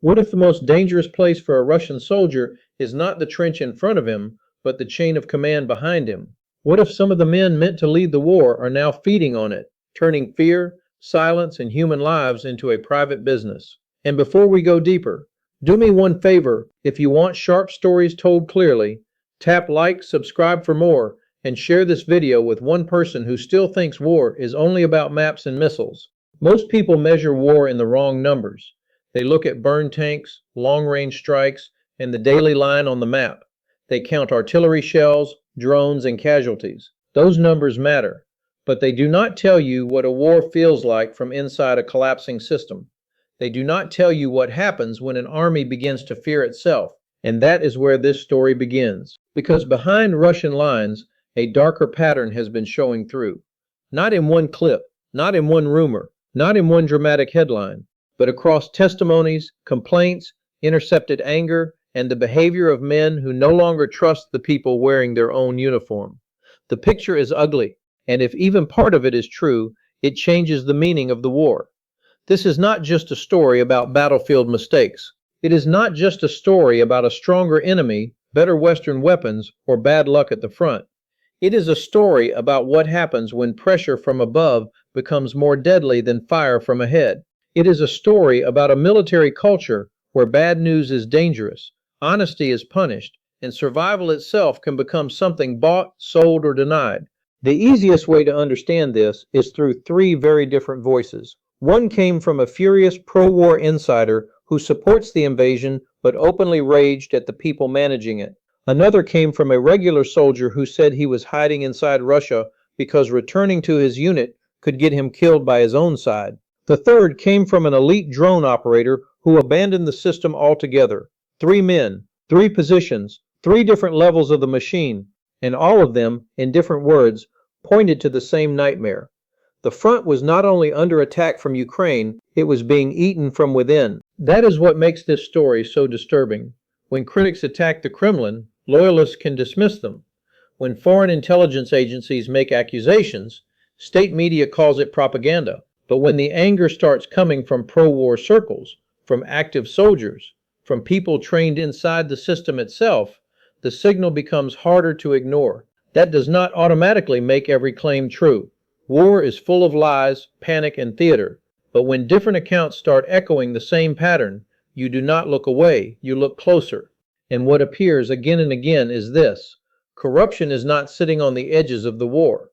What if the most dangerous place for a Russian soldier is not the trench in front of him, but the chain of command behind him? What if some of the men meant to lead the war are now feeding on it, turning fear, silence, and human lives into a private business? And before we go deeper, do me one favor. If you want sharp stories told clearly, tap like, subscribe for more, and share this video with one person who still thinks war is only about maps and missiles. Most people measure war in the wrong numbers. They look at burn tanks, long-range strikes, and the daily line on the map. They count artillery shells, drones, and casualties. Those numbers matter, but they do not tell you what a war feels like from inside a collapsing system. They do not tell you what happens when an army begins to fear itself. And that is where this story begins. Because behind Russian lines, a darker pattern has been showing through. Not in one clip, not in one rumor, not in one dramatic headline, but across testimonies, complaints, intercepted anger, and the behavior of men who no longer trust the people wearing their own uniform. The picture is ugly, and if even part of it is true, it changes the meaning of the war. This is not just a story about battlefield mistakes. It is not just a story about a stronger enemy, better Western weapons, or bad luck at the front. It is a story about what happens when pressure from above becomes more deadly than fire from ahead. It is a story about a military culture where bad news is dangerous, honesty is punished, and survival itself can become something bought, sold, or denied. The easiest way to understand this is through three very different voices. One came from a furious pro-war insider who supports the invasion but openly raged at the people managing it. Another came from a regular soldier who said he was hiding inside Russia because returning to his unit could get him killed by his own side. The third came from an elite drone operator who abandoned the system altogether. 3 men, 3 positions, 3 different levels of the machine, and all of them, in different words, pointed to the same nightmare. The front was not only under attack from Ukraine, it was being eaten from within. That is what makes this story so disturbing. When critics attack the Kremlin, loyalists can dismiss them. When foreign intelligence agencies make accusations, state media calls it propaganda. But when the anger starts coming from pro-war circles, from active soldiers, from people trained inside the system itself, the signal becomes harder to ignore. That does not automatically make every claim true. War is full of lies, panic, and theater. But when different accounts start echoing the same pattern, you do not look away, you look closer. And what appears again and again is this: corruption is not sitting on the edges of the war.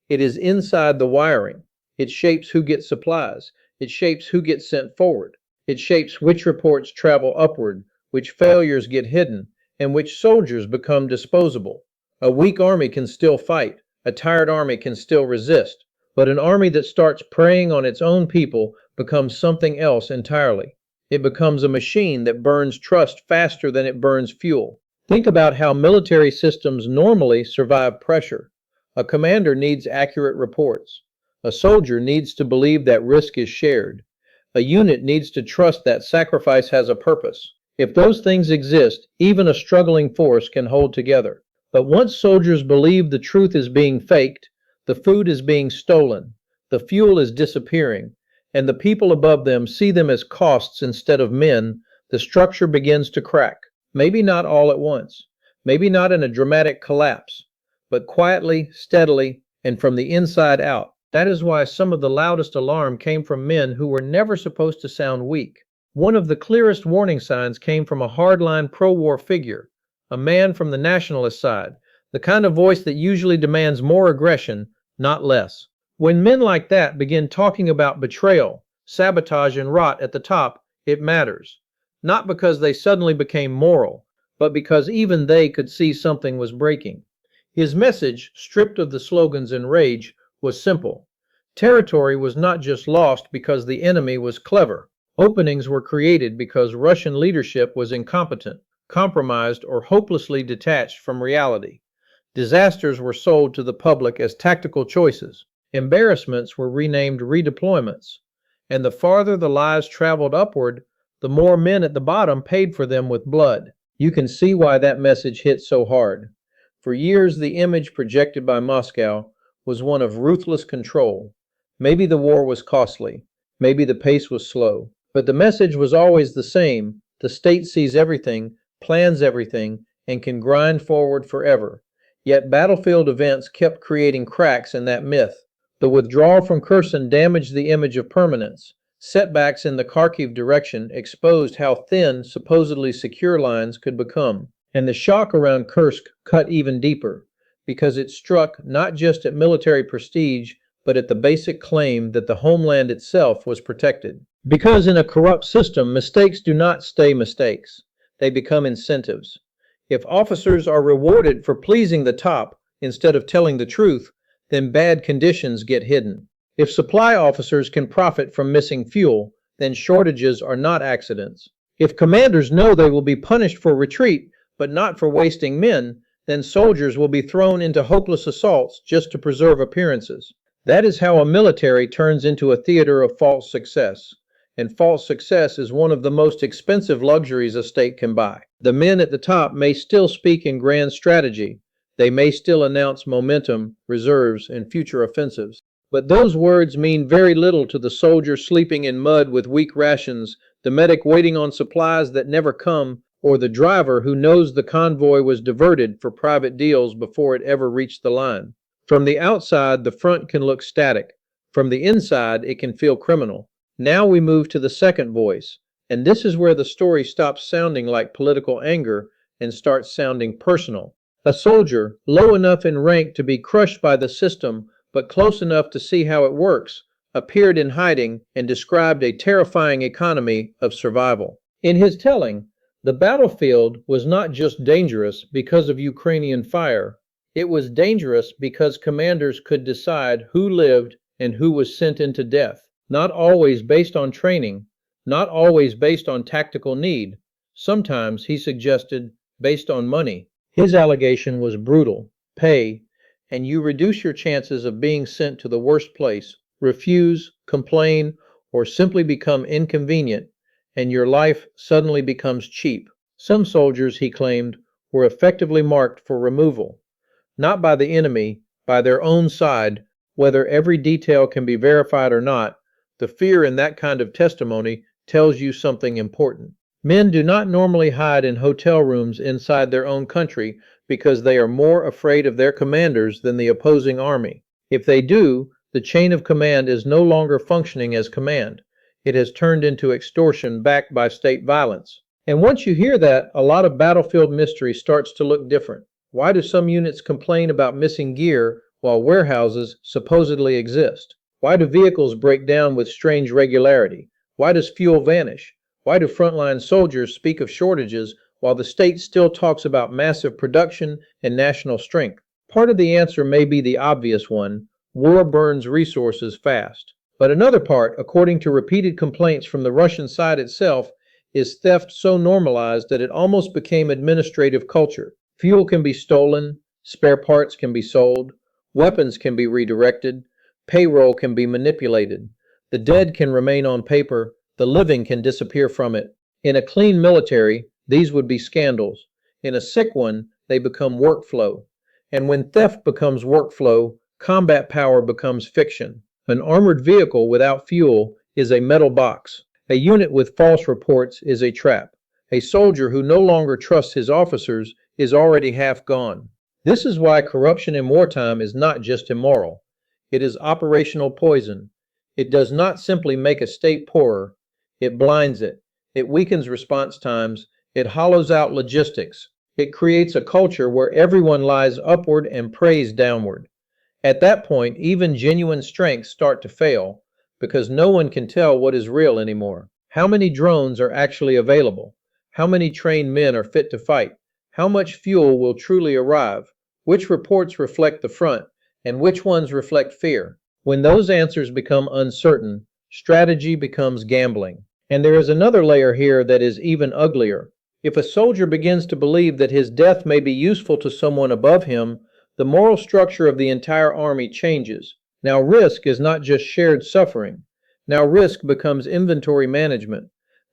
It is inside the wiring. It shapes who gets supplies. It shapes who gets sent forward. It shapes which reports travel upward, which failures get hidden, and which soldiers become disposable. A weak army can still fight. A tired army can still resist. But an army that starts preying on its own people becomes something else entirely. It becomes a machine that burns trust faster than it burns fuel. Think about how military systems normally survive pressure. A commander needs accurate reports. A soldier needs to believe that risk is shared. A unit needs to trust that sacrifice has a purpose. If those things exist, even a struggling force can hold together. But once soldiers believe the truth is being faked, the food is being stolen, the fuel is disappearing, and the people above them see them as costs instead of men, the structure begins to crack. Maybe not all at once, maybe not in a dramatic collapse, but quietly, steadily, and from the inside out. That is why some of the loudest alarm came from men who were never supposed to sound weak. One of the clearest warning signs came from a hardline pro-war figure, a man from the nationalist side, the kind of voice that usually demands more aggression, not less. When men like that begin talking about betrayal, sabotage, and rot at the top, it matters. Not because they suddenly became moral, but because even they could see something was breaking. His message, stripped of the slogans and rage, was simple. Territory was not just lost because the enemy was clever. Openings were created because Russian leadership was incompetent, compromised, or hopelessly detached from reality. Disasters were sold to the public as tactical choices. Embarrassments were renamed redeployments. And the farther the lies traveled upward, the more men at the bottom paid for them with blood. You can see why that message hit so hard. For years, the image projected by Moscow was one of ruthless control. Maybe the war was costly. Maybe the pace was slow. But the message was always the same: the state sees everything, plans everything, and can grind forward forever. Yet battlefield events kept creating cracks in that myth. The withdrawal from Kherson damaged the image of permanence. Setbacks in the Kharkiv direction exposed how thin supposedly secure lines could become. And the shock around Kursk cut even deeper, because it struck not just at military prestige, but at the basic claim that the homeland itself was protected. Because in a corrupt system, mistakes do not stay mistakes. They become incentives. If officers are rewarded for pleasing the top instead of telling the truth, then bad conditions get hidden. If supply officers can profit from missing fuel, then shortages are not accidents. If commanders know they will be punished for retreat, but not for wasting men, then soldiers will be thrown into hopeless assaults just to preserve appearances. That is how a military turns into a theater of false success. And false success is one of the most expensive luxuries a state can buy. The men at the top may still speak in grand strategy. They may still announce momentum, reserves, and future offensives. But those words mean very little to the soldier sleeping in mud with weak rations, the medic waiting on supplies that never come, or the driver who knows the convoy was diverted for private deals before it ever reached the line. From the outside, the front can look static. From the inside, it can feel criminal. Now we move to the second voice, and this is where the story stops sounding like political anger and starts sounding personal. A soldier, low enough in rank to be crushed by the system, but close enough to see how it works, appeared in hiding and described a terrifying economy of survival. In his telling, the battlefield was not just dangerous because of Ukrainian fire. It was dangerous because commanders could decide who lived and who was sent into death. Not always based on training, not always based on tactical need. Sometimes, he suggested, based on money. His allegation was brutal. Pay, and you reduce your chances of being sent to the worst place. Refuse, complain, or simply become inconvenient, and your life suddenly becomes cheap. Some soldiers, he claimed, were effectively marked for removal. Not by the enemy, by their own side, whether every detail can be verified or not. The fear in that kind of testimony tells you something important. Men do not normally hide in hotel rooms inside their own country because they are more afraid of their commanders than the opposing army. If they do, the chain of command is no longer functioning as command. It has turned into extortion backed by state violence. And once you hear that, a lot of battlefield mystery starts to look different. Why do some units complain about missing gear while warehouses supposedly exist? Why do vehicles break down with strange regularity? Why does fuel vanish? Why do frontline soldiers speak of shortages while the state still talks about massive production and national strength? Part of the answer may be the obvious one: war burns resources fast. But another part, according to repeated complaints from the Russian side itself, is theft so normalized that it almost became administrative culture. Fuel can be stolen, spare parts can be sold, weapons can be redirected, payroll can be manipulated. The dead can remain on paper, the living can disappear from it. In a clean military, these would be scandals. In a sick one, they become workflow. And when theft becomes workflow, combat power becomes fiction. An armored vehicle without fuel is a metal box. A unit with false reports is a trap. A soldier who no longer trusts his officers is already half gone. This is why corruption in wartime is not just immoral. It is operational poison. It does not simply make a state poorer. It blinds it. It weakens response times. It hollows out logistics. It creates a culture where everyone lies upward and prays downward. At that point, even genuine strengths start to fail because no one can tell what is real anymore. How many drones are actually available? How many trained men are fit to fight? How much fuel will truly arrive? Which reports reflect the front and which ones reflect fear? When those answers become uncertain, strategy becomes gambling. And there is another layer here that is even uglier. If a soldier begins to believe that his death may be useful to someone above him, the moral structure of the entire army changes. Now risk is not just shared suffering. Now risk becomes inventory management.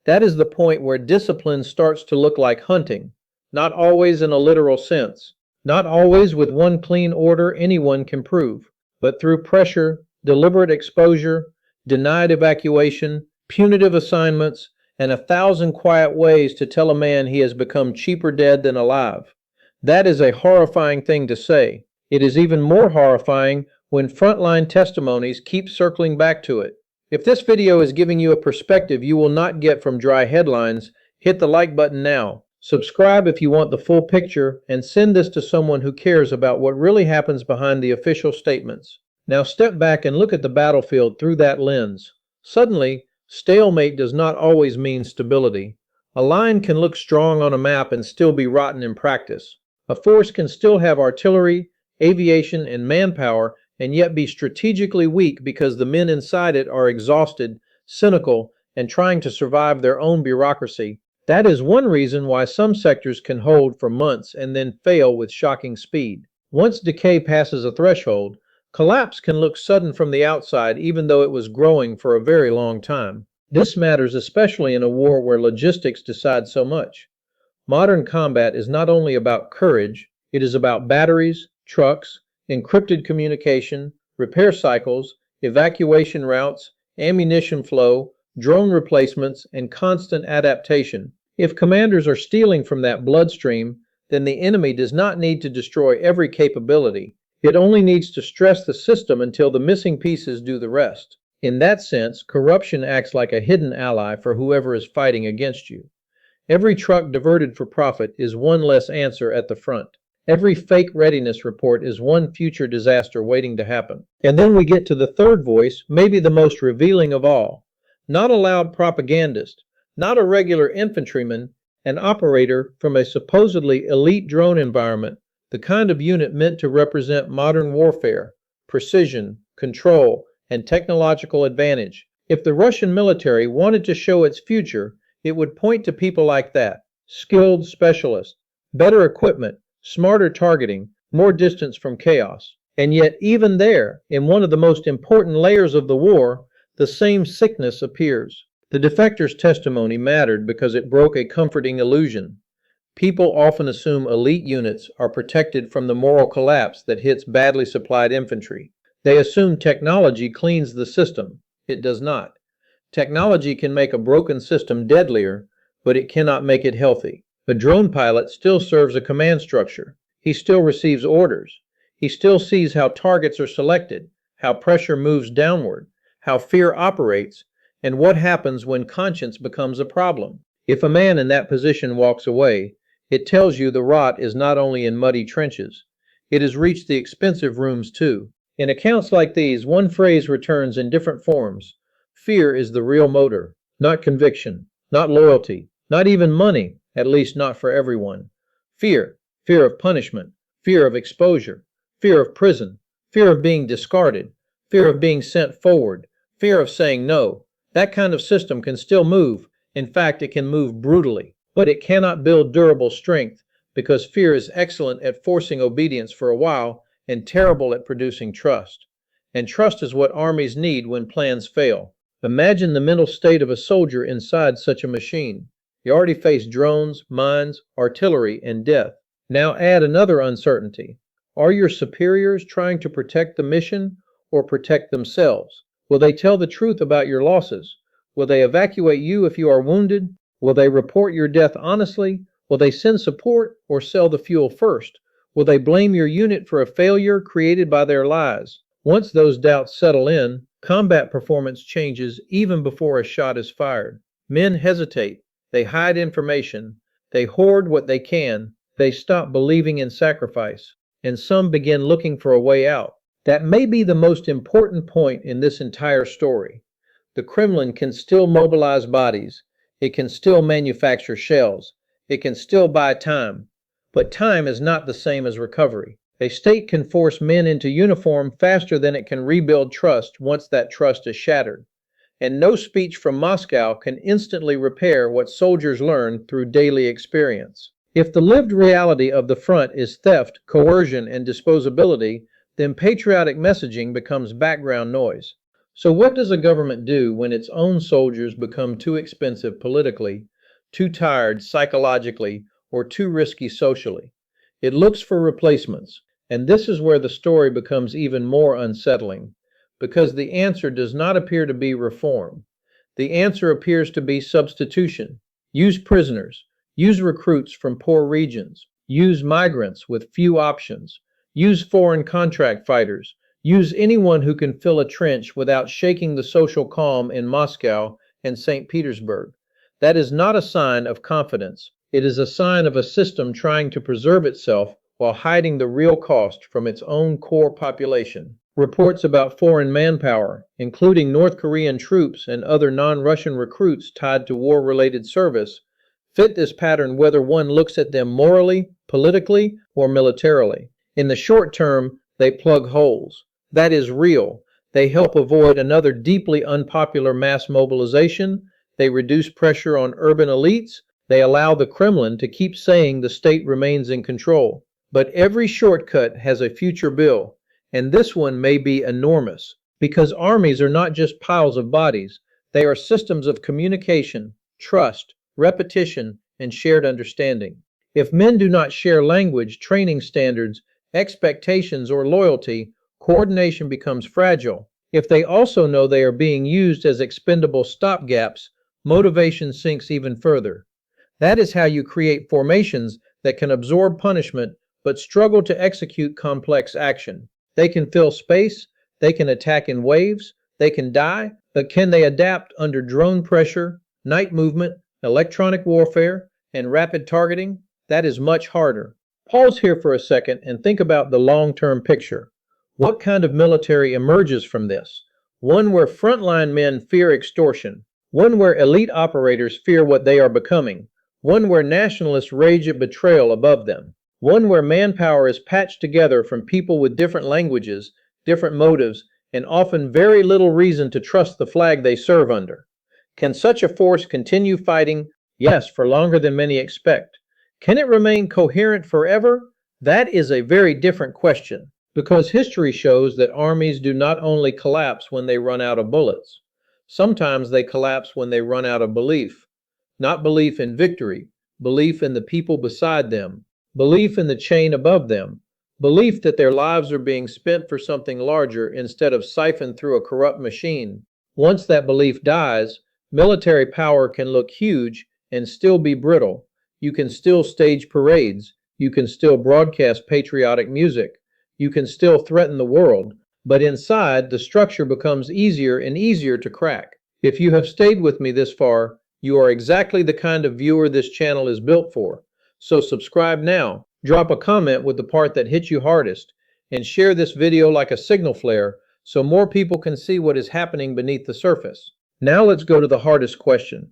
That is the point where discipline starts to look like hunting. Not always in a literal sense. Not always with one clean order anyone can prove. But through pressure, deliberate exposure, denied evacuation, punitive assignments, and 1,000 quiet ways to tell a man he has become cheaper dead than alive. That is a horrifying thing to say. It is even more horrifying when frontline testimonies keep circling back to it. If this video is giving you a perspective you will not get from dry headlines, hit the like button now. Subscribe if you want the full picture, and send this to someone who cares about what really happens behind the official statements. Now step back and look at the battlefield through that lens. Suddenly, stalemate does not always mean stability. A line can look strong on a map and still be rotten in practice. A force can still have artillery, aviation, and manpower, and yet be strategically weak because the men inside it are exhausted, cynical, and trying to survive their own bureaucracy. That is one reason why some sectors can hold for months and then fail with shocking speed. Once decay passes a threshold, collapse can look sudden from the outside even though it was growing for a very long time. This matters especially in a war where logistics decide so much. Modern combat is not only about courage, it is about batteries, trucks, encrypted communication, repair cycles, evacuation routes, ammunition flow, drone replacements, and constant adaptation. If commanders are stealing from that bloodstream, then the enemy does not need to destroy every capability. It only needs to stress the system until the missing pieces do the rest. In that sense, corruption acts like a hidden ally for whoever is fighting against you. Every truck diverted for profit is one less answer at the front. Every fake readiness report is one future disaster waiting to happen. And then we get to the third voice, maybe the most revealing of all. Not a loud propagandist, not a regular infantryman, an operator from a supposedly elite drone environment, the kind of unit meant to represent modern warfare, precision, control, and technological advantage. If the Russian military wanted to show its future, it would point to people like that, skilled specialists, better equipment, smarter targeting, more distance from chaos. And yet, even there, in one of the most important layers of the war, the same sickness appears. The defector's testimony mattered because it broke a comforting illusion. People often assume elite units are protected from the moral collapse that hits badly supplied infantry. They assume technology cleans the system. It does not. Technology can make a broken system deadlier, but it cannot make it healthy. A drone pilot still serves a command structure. He still receives orders. He still sees how targets are selected, how pressure moves downward, how fear operates, and what happens when conscience becomes a problem. If a man in that position walks away, it tells you the rot is not only in muddy trenches, it has reached the expensive rooms too. In accounts like these, one phrase returns in different forms. Fear is the real motor, not conviction, not loyalty, not even money, at least not for everyone. Fear of punishment, fear of exposure, fear of prison, fear of being discarded, fear of being sent forward, fear of saying no. That kind of system can still move. In fact, it can move brutally, but it cannot build durable strength because fear is excellent at forcing obedience for a while and terrible at producing trust. And trust is what armies need when plans fail. Imagine the mental state of a soldier inside such a machine. You already face drones, mines, artillery, and death. Now add another uncertainty. Are your superiors trying to protect the mission or protect themselves? Will they tell the truth about your losses? Will they evacuate you if you are wounded? Will they report your death honestly? Will they send support or sell the fuel first? Will they blame your unit for a failure created by their lies? Once those doubts settle in, combat performance changes even before a shot is fired. Men hesitate. They hide information. They hoard what they can. They stop believing in sacrifice. And some begin looking for a way out. That may be the most important point in this entire story. The Kremlin can still mobilize bodies. It can still manufacture shells. It can still buy time. But time is not the same as recovery. A state can force men into uniform faster than it can rebuild trust once that trust is shattered. And no speech from Moscow can instantly repair what soldiers learn through daily experience. If the lived reality of the front is theft, coercion, and disposability, then patriotic messaging becomes background noise. So what does a government do when its own soldiers become too expensive politically, too tired psychologically, or too risky socially? It looks for replacements. And this is where the story becomes even more unsettling, because the answer does not appear to be reform. The answer appears to be substitution. Use prisoners. Use recruits from poor regions. Use migrants with few options. Use foreign contract fighters. Use anyone who can fill a trench without shaking the social calm in Moscow and St. Petersburg. That is not a sign of confidence. It is a sign of a system trying to preserve itself while hiding the real cost from its own core population. Reports about foreign manpower, including North Korean troops and other non-Russian recruits tied to war-related service, fit this pattern whether one looks at them morally, politically, or militarily. In the short term, they plug holes. That is real. They help avoid another deeply unpopular mass mobilization. They reduce pressure on urban elites. They allow the Kremlin to keep saying the state remains in control. But every shortcut has a future bill, and this one may be enormous, because armies are not just piles of bodies. They are systems of communication, trust, repetition, and shared understanding. If men do not share language, training standards, expectations, or loyalty, coordination becomes fragile. If they also know they are being used as expendable stopgaps, motivation sinks even further. That is how you create formations that can absorb punishment but struggle to execute complex action. They can fill space, they can attack in waves, they can die, but can they adapt under drone pressure, night movement, electronic warfare, and rapid targeting? That is much harder. Pause here for a second and think about the long-term picture. What kind of military emerges from this? One where frontline men fear extortion, one where elite operators fear what they are becoming, one where nationalists rage at betrayal above them, one where manpower is patched together from people with different languages, different motives, and often very little reason to trust the flag they serve under. Can such a force continue fighting? Yes, for longer than many expect. Can it remain coherent forever? That is a very different question, because history shows that armies do not only collapse when they run out of bullets. Sometimes they collapse when they run out of belief. Not belief in victory, belief in the people beside them, belief in the chain above them, belief that their lives are being spent for something larger instead of siphoned through a corrupt machine. Once that belief dies, military power can look huge and still be brittle. You can still stage parades. You can still broadcast patriotic music. You can still threaten the world. But inside, the structure becomes easier and easier to crack. If you have stayed with me this far, you are exactly the kind of viewer this channel is built for. So subscribe now, drop a comment with the part that hit you hardest, and share this video like a signal flare so more people can see what is happening beneath the surface. Now let's go to the hardest question.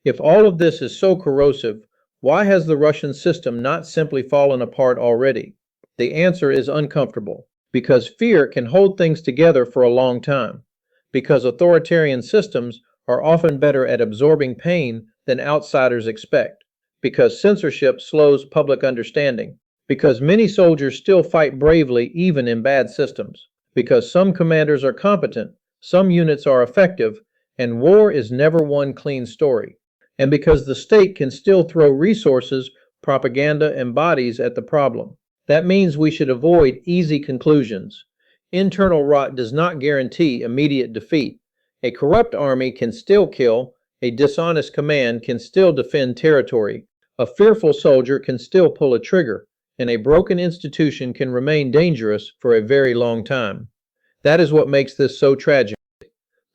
If all of this is so corrosive, why has the Russian system not simply fallen apart already? The answer is uncomfortable. Because fear can hold things together for a long time. Because authoritarian systems are often better at absorbing pain than outsiders expect. Because censorship slows public understanding. Because many soldiers still fight bravely even in bad systems. Because some commanders are competent, some units are effective, and war is never one clean story. And because the state can still throw resources, propaganda, and bodies at the problem. That means we should avoid easy conclusions. Internal rot does not guarantee immediate defeat. A corrupt army can still kill, a dishonest command can still defend territory, a fearful soldier can still pull a trigger, and a broken institution can remain dangerous for a very long time. That is what makes this so tragic.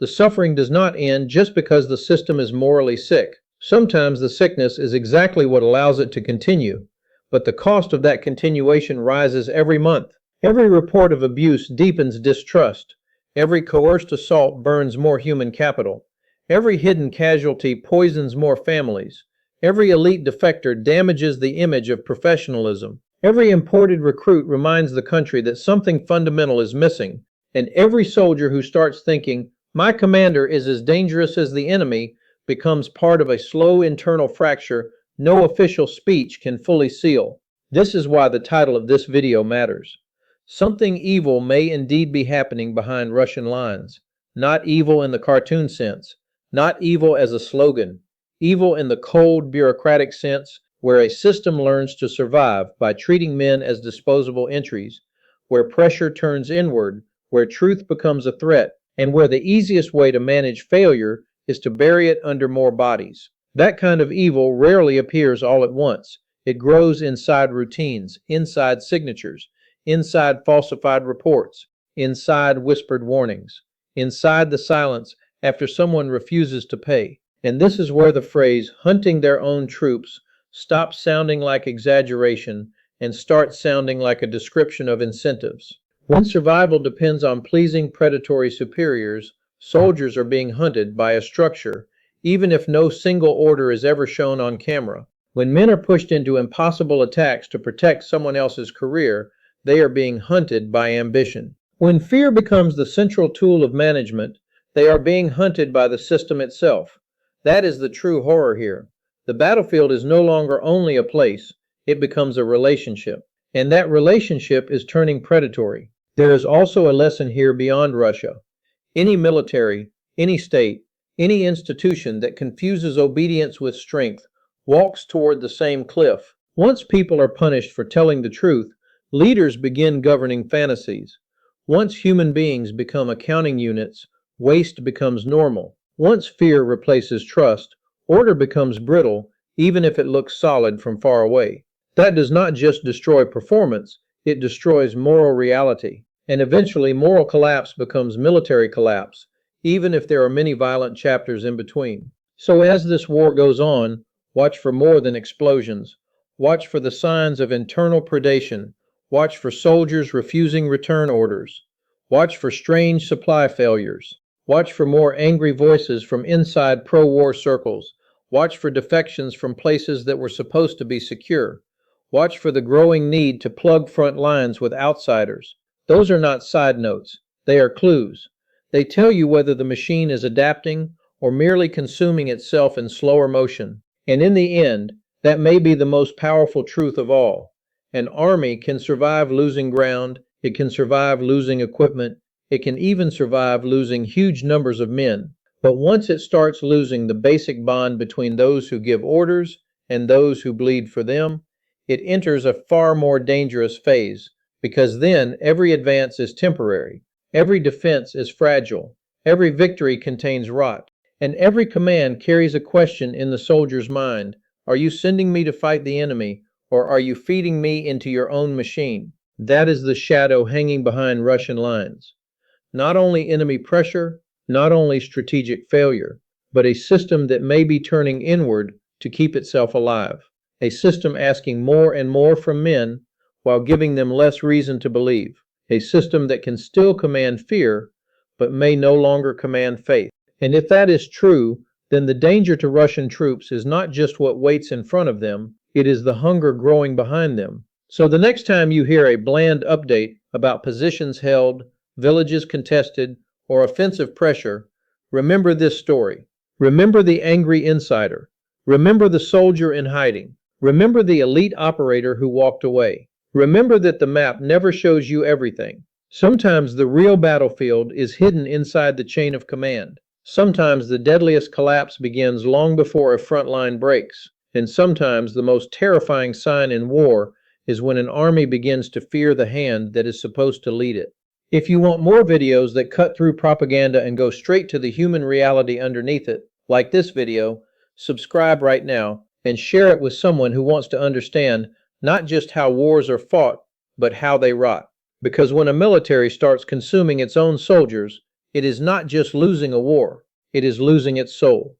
The suffering does not end just because the system is morally sick. Sometimes the sickness is exactly what allows it to continue. But the cost of that continuation rises every month. Every report of abuse deepens distrust. Every coerced assault burns more human capital. Every hidden casualty poisons more families. Every elite defector damages the image of professionalism. Every imported recruit reminds the country that something fundamental is missing. And every soldier who starts thinking, "My commander is as dangerous as the enemy," becomes part of a slow internal fracture no official speech can fully seal. This is why the title of this video matters. Something evil may indeed be happening behind Russian lines. Not evil in the cartoon sense. Not evil as a slogan. Evil in the cold, bureaucratic sense, where a system learns to survive by treating men as disposable entries, where pressure turns inward, where truth becomes a threat, and where the easiest way to manage failure is to bury it under more bodies. That kind of evil rarely appears all at once. It grows inside routines, inside signatures, inside falsified reports, inside whispered warnings, inside the silence after someone refuses to pay. And this is where the phrase hunting their own troops stops sounding like exaggeration and starts sounding like a description of incentives. When survival depends on pleasing predatory superiors, soldiers are being hunted by a structure, even if no single order is ever shown on camera. When men are pushed into impossible attacks to protect someone else's career, they are being hunted by ambition. When fear becomes the central tool of management, they are being hunted by the system itself. That is the true horror here. The battlefield is no longer only a place, it becomes a relationship. And that relationship is turning predatory. There is also a lesson here beyond Russia. Any military, any state, any institution that confuses obedience with strength walks toward the same cliff. Once people are punished for telling the truth, leaders begin governing fantasies. Once human beings become accounting units, waste becomes normal. Once fear replaces trust, order becomes brittle, even if it looks solid from far away. That does not just destroy performance, it destroys moral reality. And eventually, moral collapse becomes military collapse, even if there are many violent chapters in between. So as this war goes on, watch for more than explosions. Watch for the signs of internal predation. Watch for soldiers refusing return orders. Watch for strange supply failures. Watch for more angry voices from inside pro-war circles. Watch for defections from places that were supposed to be secure. Watch for the growing need to plug front lines with outsiders. Those are not side notes. They are clues. They tell you whether the machine is adapting or merely consuming itself in slower motion. And in the end, that may be the most powerful truth of all. An army can survive losing ground, it can survive losing equipment, it can even survive losing huge numbers of men. But once it starts losing the basic bond between those who give orders and those who bleed for them, it enters a far more dangerous phase, because then every advance is temporary, every defense is fragile, every victory contains rot, and every command carries a question in the soldier's mind. Are you sending me to fight the enemy, or are you feeding me into your own machine? That is the shadow hanging behind Russian lines. Not only enemy pressure, not only strategic failure, but a system that may be turning inward to keep itself alive. A system asking more and more from men while giving them less reason to believe. A system that can still command fear, but may no longer command faith. And if that is true, then the danger to Russian troops is not just what waits in front of them, it is the hunger growing behind them. So the next time you hear a bland update about positions held, villages contested, or offensive pressure, remember this story. Remember the angry insider. Remember the soldier in hiding. Remember the elite operator who walked away. Remember that the map never shows you everything. Sometimes the real battlefield is hidden inside the chain of command. Sometimes the deadliest collapse begins long before a front line breaks. And sometimes the most terrifying sign in war is when an army begins to fear the hand that is supposed to lead it. If you want more videos that cut through propaganda and go straight to the human reality underneath it, like this video, subscribe right now and share it with someone who wants to understand not just how wars are fought, but how they rot. Because when a military starts consuming its own soldiers, it is not just losing a war, it is losing its soul.